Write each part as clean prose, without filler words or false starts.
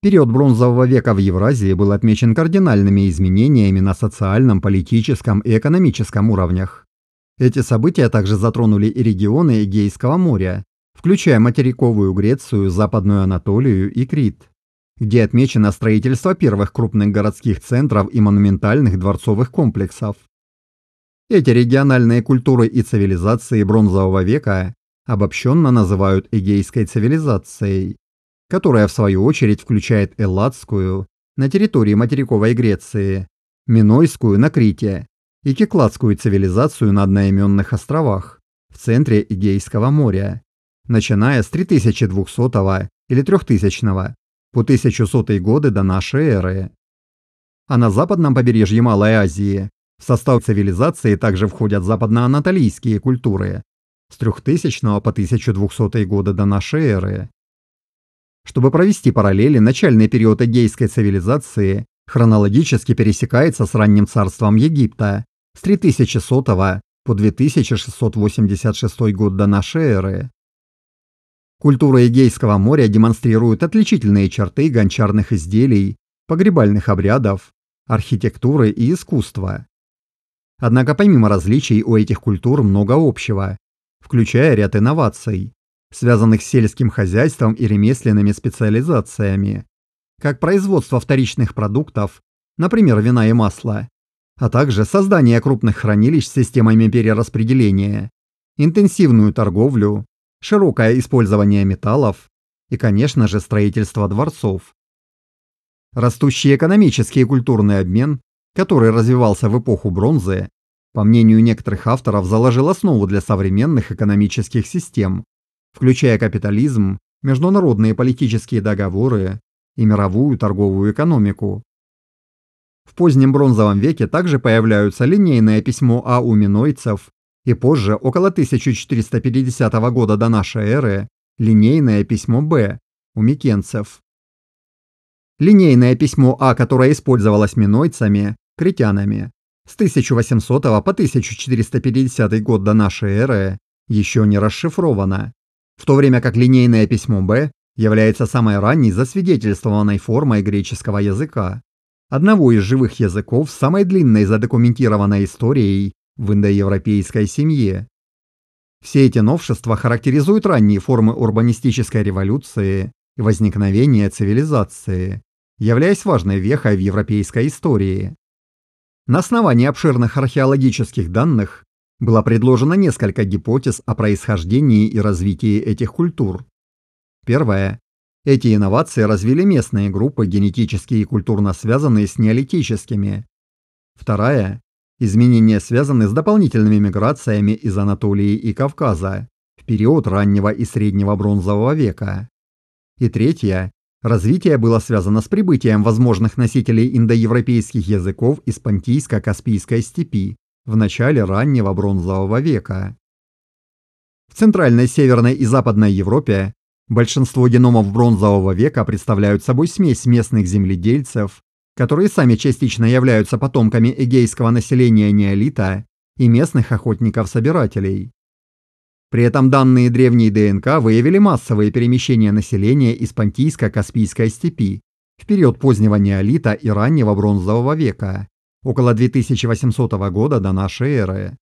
Период бронзового века в Евразии был отмечен кардинальными изменениями на социальном, политическом и экономическом уровнях. Эти события также затронули и регионы Эгейского моря, включая материковую Грецию, Западную Анатолию и Крит, где отмечено строительство первых крупных городских центров и монументальных дворцовых комплексов. Эти региональные культуры и цивилизации бронзового века обобщенно называют Эгейской цивилизацией, которая в свою очередь включает элладскую на территории материковой Греции, минойскую на Крите и кикладскую цивилизацию на одноименных островах в центре Эгейского моря, начиная с 3200 или 3000 по 1100 годы до нашей эры. А на западном побережье Малой Азии в состав цивилизации также входят западноанатолийские культуры с 3000 по 1200 годы до нашей эры. Чтобы провести параллели, начальный период Эгейской цивилизации хронологически пересекается с ранним царством Египта с 3100 по 2686 год до нашей эры. Культура Эгейского моря демонстрирует отличительные черты гончарных изделий, погребальных обрядов, архитектуры и искусства. Однако помимо различий у этих культур много общего, включая ряд инноваций, связанных с сельским хозяйством и ремесленными специализациями, как производство вторичных продуктов, например, вина и масла, а также создание крупных хранилищ с системами перераспределения, интенсивную торговлю, широкое использование металлов и, конечно же, строительство дворцов. Растущий экономический и культурный обмен, который развивался в эпоху бронзы, по мнению некоторых авторов, заложил основу для современных экономических систем, включая капитализм, международные политические договоры и мировую торговую экономику. В позднем бронзовом веке также появляются линейное письмо А у минойцев и позже, около 1450 года до нашей эры, линейное письмо Б у микенцев. Линейное письмо А, которое использовалось минойцами, критянами, с 1800 по 1450 год до нашей эры, еще не расшифровано, в то время как линейное письмо Б является самой ранней засвидетельствованной формой греческого языка, одного из живых языков с самой длинной задокументированной историей в индоевропейской семье. Все эти новшества характеризуют ранние формы урбанистической революции и возникновения цивилизации, являясь важной вехой в европейской истории. На основании обширных археологических данных было предложено несколько гипотез о происхождении и развитии этих культур. Первое. Эти инновации развили местные группы, генетически и культурно связанные с неолитическими. Вторая. Изменения связаны с дополнительными миграциями из Анатолии и Кавказа в период раннего и среднего бронзового века. И третья. Развитие было связано с прибытием возможных носителей индоевропейских языков из Понтийско-Каспийской степи в начале раннего бронзового века. В Центральной, Северной и Западной Европе большинство геномов бронзового века представляют собой смесь местных земледельцев, которые сами частично являются потомками эгейского населения неолита и местных охотников-собирателей. При этом данные древней ДНК выявили массовые перемещения населения из Понтийско-Каспийской степи в период позднего неолита и раннего бронзового века, около 2800 года до нашей эры,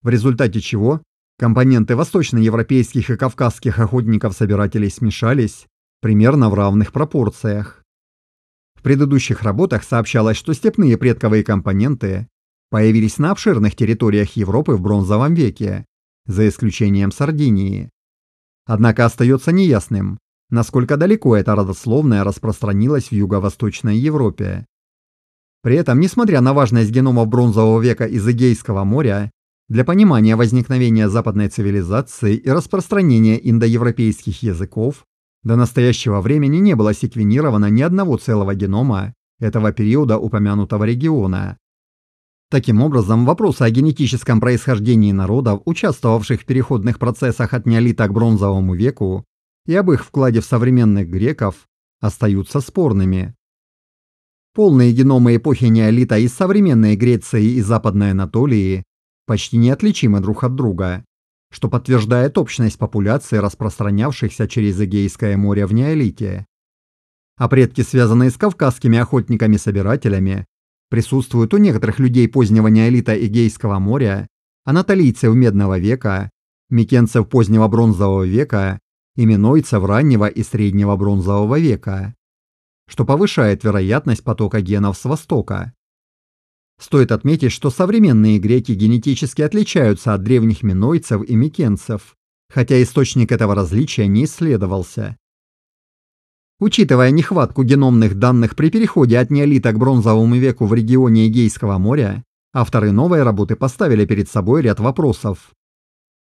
в результате чего компоненты восточноевропейских и кавказских охотников-собирателей смешались примерно в равных пропорциях. В предыдущих работах сообщалось, что степные предковые компоненты появились на обширных территориях Европы в бронзовом веке, за исключением Сардинии. Однако остается неясным, насколько далеко эта родословная распространилась в Юго-Восточной Европе. При этом, несмотря на важность геномов бронзового века из Эгейского моря, для понимания возникновения западной цивилизации и распространения индоевропейских языков до настоящего времени не было секвенировано ни одного целого генома этого периода упомянутого региона. Таким образом, вопросы о генетическом происхождении народов, участвовавших в переходных процессах от неолита к бронзовому веку, и об их вкладе в современных греков, остаются спорными. Полные геномы эпохи неолита из современной Греции и Западной Анатолии почти неотличимы друг от друга, что подтверждает общность популяций, распространявшихся через Эгейское море в неолите. а предки, связанные с кавказскими охотниками-собирателями, присутствуют у некоторых людей позднего неолита Эгейского моря, анатолийцев Медного века, микенцев позднего Бронзового века и минойцев раннего и среднего Бронзового века, что повышает вероятность потока генов с востока. Стоит отметить, что современные греки генетически отличаются от древних минойцев и микенцев, хотя источник этого различия не исследовался. Учитывая нехватку геномных данных при переходе от неолита к Бронзовому веку в регионе Эгейского моря, авторы новой работы поставили перед собой ряд вопросов.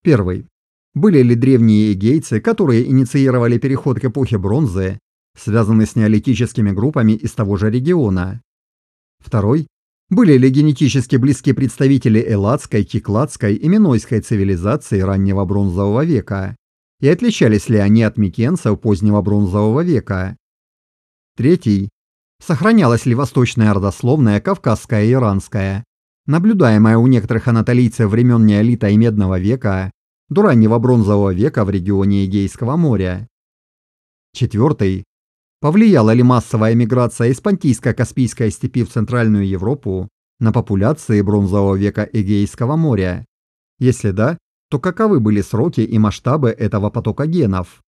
Первый. Были ли древние эгейцы, которые инициировали переход к эпохе бронзы, связаны с неолитическими группами из того же региона? Второй. Были ли генетически близкие представители элладской, кикладской и минойской цивилизации раннего Бронзового века? И отличались ли они от микенцев позднего Бронзового века? Третий. Сохранялась ли восточная родословная кавказская и иранская, наблюдаемая у некоторых анатолийцев времен неолита и Медного века до раннего Бронзового века в регионе Эгейского моря? Четвертый. Повлияла ли массовая миграция из Понтийско-Каспийской степи в Центральную Европу на популяции Бронзового века Эгейского моря? Если да, то каковы были сроки и масштабы этого потока генов?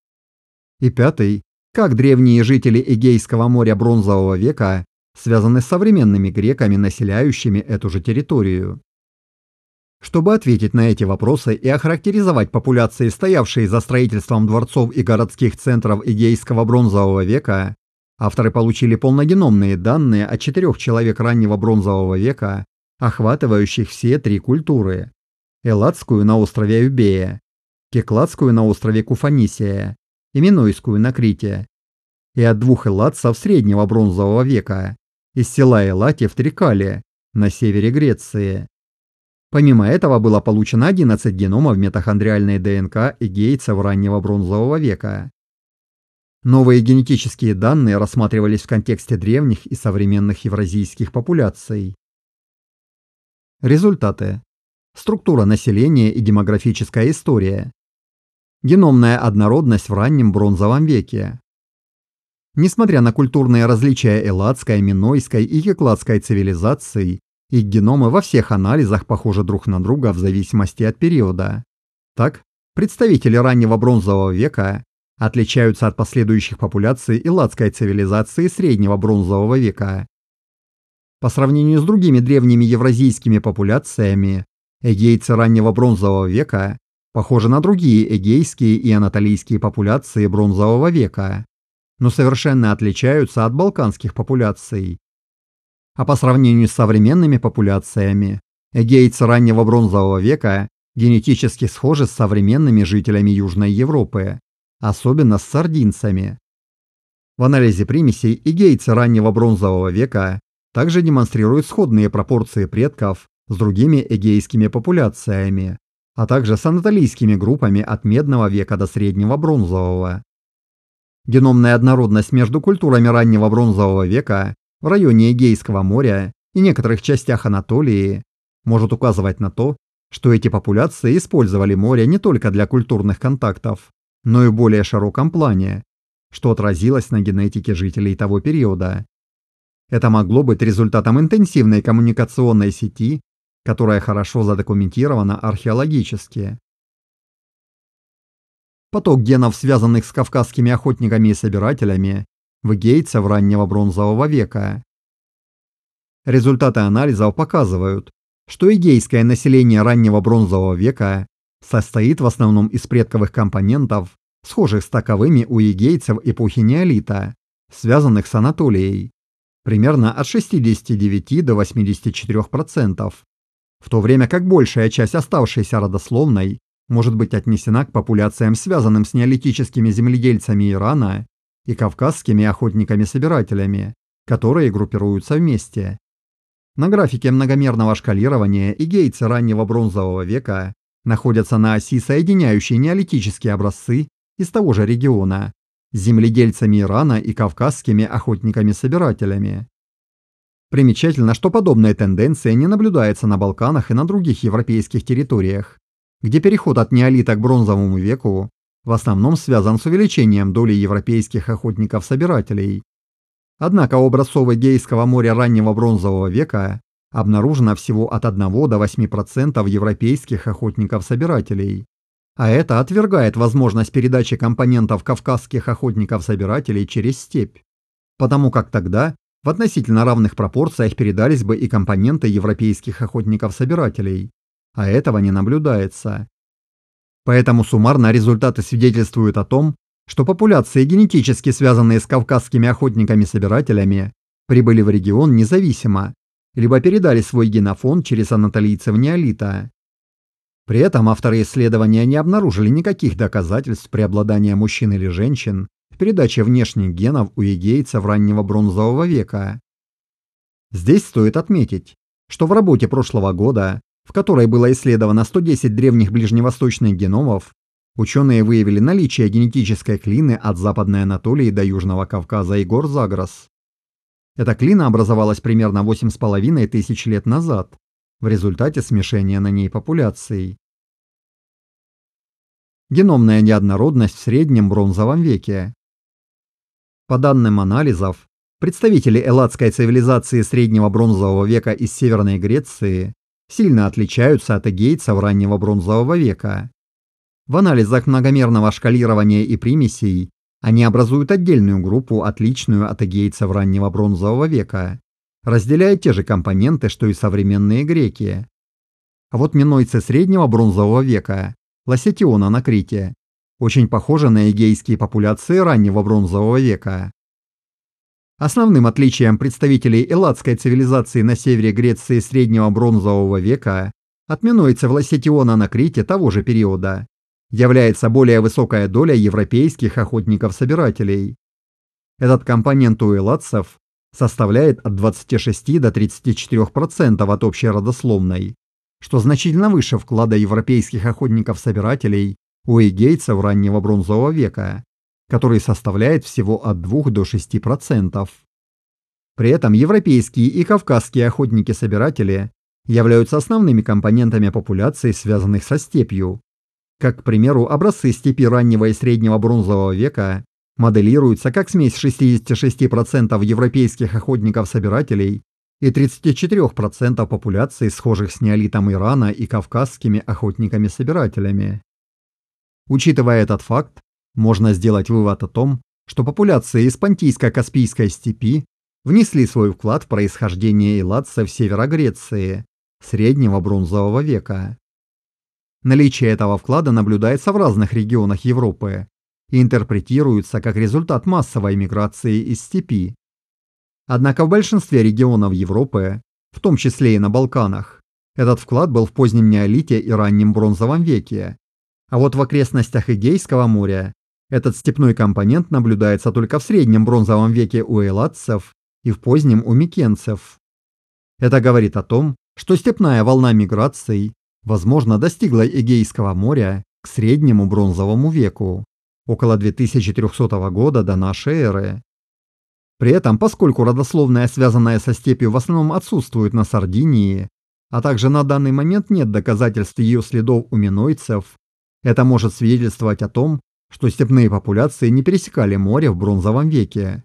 И пятый. Как древние жители Эгейского моря Бронзового века связаны с современными греками, населяющими эту же территорию? Чтобы ответить на эти вопросы и охарактеризовать популяции, стоявшие за строительством дворцов и городских центров Эгейского Бронзового века, авторы получили полногеномные данные от 4 человек раннего Бронзового века, охватывающих все 3 культуры: элладскую на острове Эубея, кикладскую на острове Куфанисия и минойскую на Крите, и от 2 элладцев среднего Бронзового века из села Элати в Трикале на севере Греции. Помимо этого было получено 11 геномов митохондриальной ДНК эгейцев раннего Бронзового века. Новые генетические данные рассматривались в контексте древних и современных евразийских популяций. Результаты. Структура населения и демографическая история. Геномная однородность в раннем Бронзовом веке. Несмотря на культурные различия элладской, минойской и кикладской цивилизаций, их геномы во всех анализах похожи друг на друга в зависимости от периода. Так, представители раннего Бронзового века отличаются от последующих популяций элладской цивилизации среднего Бронзового века. По сравнению с другими древними евразийскими популяциями, эгейцы раннего Бронзового века похожи на другие эгейские и анатолийские популяции Бронзового века, но совершенно отличаются от балканских популяций. А по сравнению с современными популяциями, эгейцы раннего Бронзового века генетически схожи с современными жителями Южной Европы, особенно с сардинцами. В анализе примесей эгейцы раннего Бронзового века также демонстрируют сходные пропорции предков с другими эгейскими популяциями, а также с анатолийскими группами от Медного века до Среднего Бронзового. Геномная однородность между культурами раннего Бронзового века в районе Эгейского моря и некоторых частях Анатолии может указывать на то, что эти популяции использовали море не только для культурных контактов, но и в более широком плане, что отразилось на генетике жителей того периода. Это могло быть результатом интенсивной коммуникационной сети, которая хорошо задокументирована археологически. Поток генов, связанных с кавказскими охотниками и собирателями, в эгейцев раннего Бронзового века. Результаты анализов показывают, что эгейское население раннего Бронзового века состоит в основном из предковых компонентов, схожих с таковыми у эгейцев эпохи неолита, связанных с Анатолией, примерно от 69 до 84%, в то время как большая часть оставшейся родословной может быть отнесена к популяциям, связанным с неолитическими земледельцами Ирана и кавказскими охотниками-собирателями, которые группируются вместе. На графике многомерного шкалирования эгейцы раннего Бронзового века находятся на оси, соединяющей неолитические образцы из того же региона с земледельцами Ирана и кавказскими охотниками-собирателями. Примечательно, что подобная тенденция не наблюдается на Балканах и на других европейских территориях, где переход от неолита к Бронзовому веку в основном связан с увеличением доли европейских охотников-собирателей, Однако у образцов Эгейского моря раннего бронзового века обнаружено всего от 1 до 8% европейских охотников-собирателей. А это отвергает возможность передачи компонентов кавказских охотников-собирателей через степь, потому как тогда в относительно равных пропорциях передались бы и компоненты европейских охотников-собирателей, а этого не наблюдается. Поэтому суммарно результаты свидетельствуют о том, что популяции, генетически связанные с кавказскими охотниками-собирателями, прибыли в регион независимо, либо передали свой генофонд через анатолийцев неолита. При этом авторы исследования не обнаружили никаких доказательств преобладания мужчин или женщин в передаче внешних генов у эгейцев раннего бронзового века. Здесь стоит отметить, что в работе прошлого года, в которой было исследовано 110 древних ближневосточных геномов, ученые выявили наличие генетической клины от Западной Анатолии до Южного Кавказа и гор Загрос. Эта клина образовалась примерно 8,5 тысяч лет назад в результате смешения на ней популяций. Геномная неоднородность в среднем бронзовом веке. По данным анализов, представители элладской цивилизации среднего бронзового века из Северной Греции сильно отличаются от эгейцев раннего бронзового века. В анализах многомерного шкалирования и примесей они образуют отдельную группу, отличную от эгейцев раннего бронзового века, разделяя те же компоненты, что и современные греки. А вот минойцы среднего бронзового века, Лассетиона на Крите, очень похожи на эгейские популяции раннего бронзового века. Основным отличием представителей элладской цивилизации на севере Греции среднего бронзового века от минойцев Лассетиона на Крите того же периода является более высокая доля европейских охотников-собирателей. Этот компонент у элладцев составляет от 26 до 34% от общей родословной, что значительно выше вклада европейских охотников-собирателей у эгейцев раннего бронзового века, который составляет всего от 2 до 6%. При этом европейские и кавказские охотники-собиратели являются основными компонентами популяций, связанных со степью. Как, к примеру, образцы степи раннего и среднего бронзового века моделируются как смесь 66% европейских охотников-собирателей и 34% популяций, схожих с неолитом Ирана и кавказскими охотниками-собирателями. Учитывая этот факт, можно сделать вывод о том, что популяции из Понтийско-Каспийской степи внесли свой вклад в происхождение элладцев севера Греции, среднего бронзового века. Наличие этого вклада наблюдается в разных регионах Европы и интерпретируется как результат массовой миграции из степи. Однако в большинстве регионов Европы, в том числе и на Балканах, этот вклад был в позднем неолите и раннем бронзовом веке, а вот в окрестностях Эгейского моря этот степной компонент наблюдается только в среднем бронзовом веке у элладцев и в позднем у микенцев. Это говорит о том, что степная волна миграций, возможно, достигла Эгейского моря к среднему бронзовому веку, около 2300 года до нашей эры. При этом, поскольку родословная, связанная со степью, в основном отсутствует на Сардинии, а также на данный момент нет доказательств ее следов у минойцев, это может свидетельствовать о том, что степные популяции не пересекали море в бронзовом веке.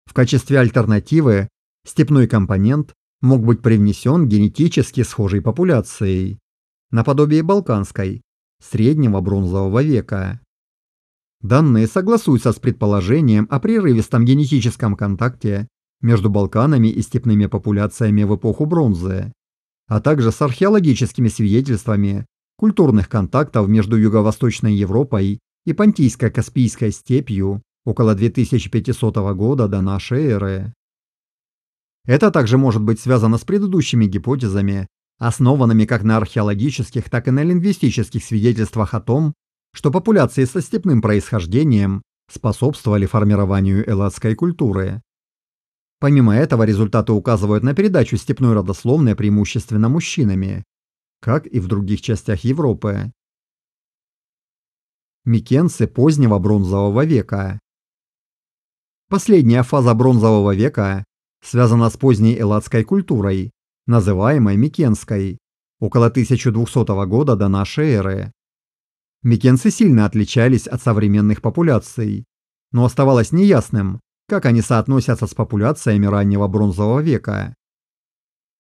В качестве альтернативы степной компонент мог быть привнесен генетически схожей популяцией, наподобие балканской, среднего бронзового века. Данные согласуются с предположением о прерывистом генетическом контакте между Балканами и степными популяциями в эпоху бронзы, а также с археологическими свидетельствами культурных контактов между Юго-Восточной Европой и Понтийско-Каспийской степью около 2500 года до нашей эры. Это также может быть связано с предыдущими гипотезами, основанными как на археологических, так и на лингвистических свидетельствах о том, что популяции со степным происхождением способствовали формированию элладской культуры. Помимо этого, результаты указывают на передачу степной родословной преимущественно мужчинами, как и в других частях Европы. Микенцы позднего бронзового века. Последняя фаза бронзового века связана с поздней элладской культурой, называемой микенской, около 1200 года до нашей эры. Микенцы сильно отличались от современных популяций, но оставалось неясным, как они соотносятся с популяциями раннего бронзового века.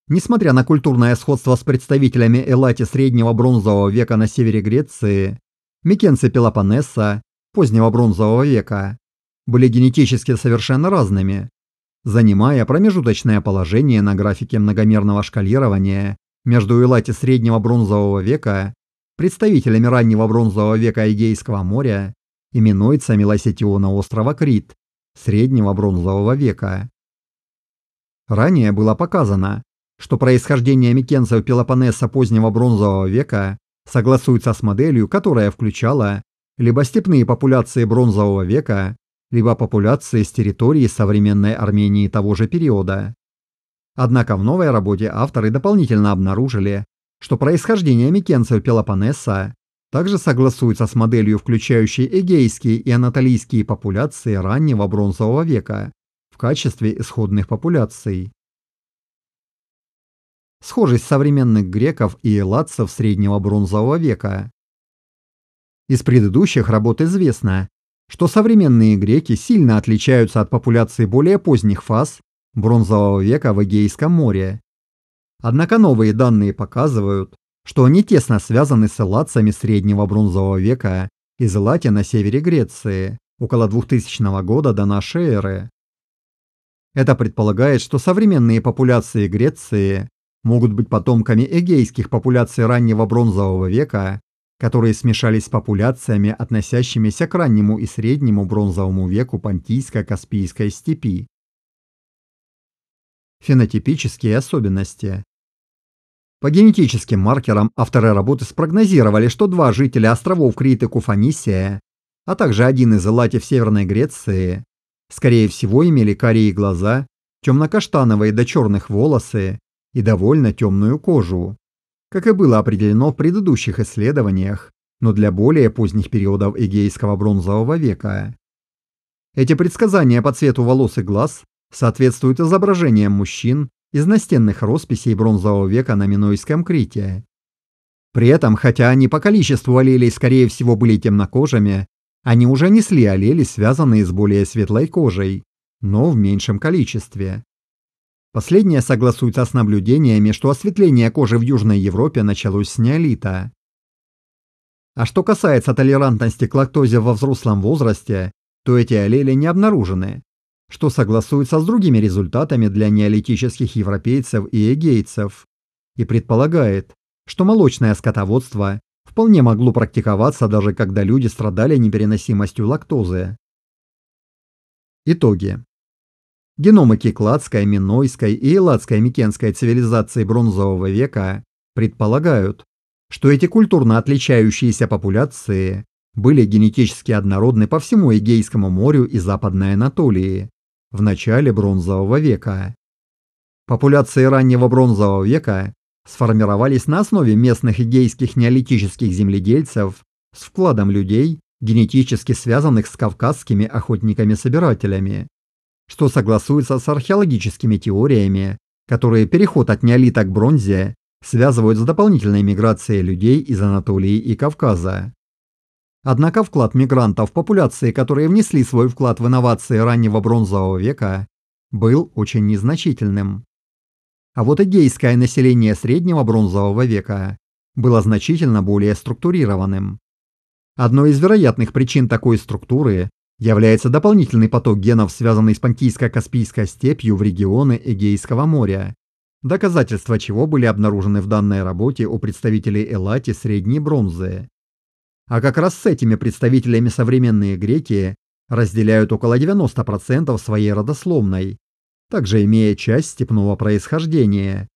Несмотря на культурное сходство с представителями Элати среднего бронзового века на севере Греции, микенцы Пелопоннеса позднего бронзового века были генетически совершенно разными, занимая промежуточное положение на графике многомерного шкалирования между Элати среднего бронзового века, представителями раннего бронзового века Эгейского моря и минойцами Лосетиона острова Крит среднего бронзового века. Ранее было показано, что происхождение микенцев Пелопоннеса позднего бронзового века согласуется с моделью, которая включала либо степные популяции бронзового века, либо популяции с территории современной Армении того же периода. Однако в новой работе авторы дополнительно обнаружили, что происхождение микенцев Пелопоннеса также согласуется с моделью, включающей эгейские и анатолийские популяции раннего бронзового века в качестве исходных популяций. Схожесть современных греков и элладцев среднего бронзового века. Из предыдущих работ известно, что современные греки сильно отличаются от популяций более поздних фаз бронзового века в Эгейском море. Однако новые данные показывают, что они тесно связаны с элладцами среднего бронзового века из Элати на севере Греции, около 2000 года до нашей эры. Это предполагает, что современные популяции Греции могут быть потомками эгейских популяций раннего бронзового века, которые смешались с популяциями, относящимися к раннему и среднему бронзовому веку Понтийско-Каспийской степи. Фенотипические особенности. По генетическим маркерам авторы работы спрогнозировали, что два жителя островов Крит и Куфанисия, а также один из Элати в Северной Греции, скорее всего имели карие глаза, темно-каштановые до черных волосы и довольно темную кожу, как и было определено в предыдущих исследованиях, но для более поздних периодов Эгейского бронзового века. Эти предсказания по цвету волос и глаз соответствуют изображениям мужчин из настенных росписей бронзового века на Минойском Крите. При этом, хотя они по количеству аллелей скорее всего были темнокожими, они уже несли аллели, связанные с более светлой кожей, но в меньшем количестве. Последнее согласуется с наблюдениями, что осветление кожи в Южной Европе началось с неолита. А что касается толерантности к лактозе во взрослом возрасте, то эти аллели не обнаружены, что согласуется с другими результатами для неолитических европейцев и эгейцев, и предполагает, что молочное скотоводство вполне могло практиковаться даже когда люди страдали непереносимостью лактозы. Итоги. Геномы кикладской, минойской и элладской микенской цивилизации бронзового века предполагают, что эти культурно отличающиеся популяции были генетически однородны по всему Эгейскому морю и Западной Анатолии в начале бронзового века. Популяции раннего бронзового века сформировались на основе местных эгейских неолитических земледельцев с вкладом людей, генетически связанных с кавказскими охотниками-собирателями, что согласуется с археологическими теориями, которые переход от неолита к бронзе связывают с дополнительной миграцией людей из Анатолии и Кавказа. Однако вклад мигрантов в популяции, которые внесли свой вклад в инновации раннего бронзового века, был очень незначительным. А вот эгейское население среднего бронзового века было значительно более структурированным. Одной из вероятных причин такой структуры является дополнительный поток генов, связанный с Понтийско-Каспийской степью в регионы Эгейского моря, доказательства чего были обнаружены в данной работе у представителей Элати средней бронзы. А как раз с этими представителями современные греки разделяют около 90% своей родословной, также имея часть степного происхождения.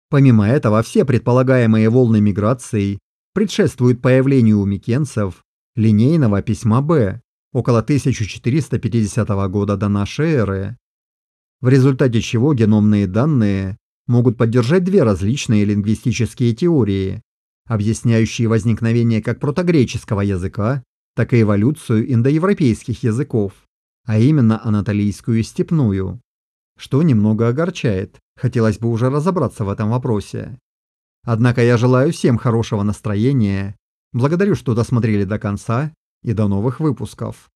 Помимо этого, все предполагаемые волны миграций предшествуют появлению у микенцев линейного письма Б около 1450 года до нашей эры, в результате чего геномные данные могут поддержать две различные лингвистические теории, объясняющие возникновение как протогреческого языка, так и эволюцию индоевропейских языков, а именно анатолийскую и степную, что немного огорчает, хотелось бы уже разобраться в этом вопросе. Однако я желаю всем хорошего настроения, благодарю, что досмотрели до конца, и до новых выпусков.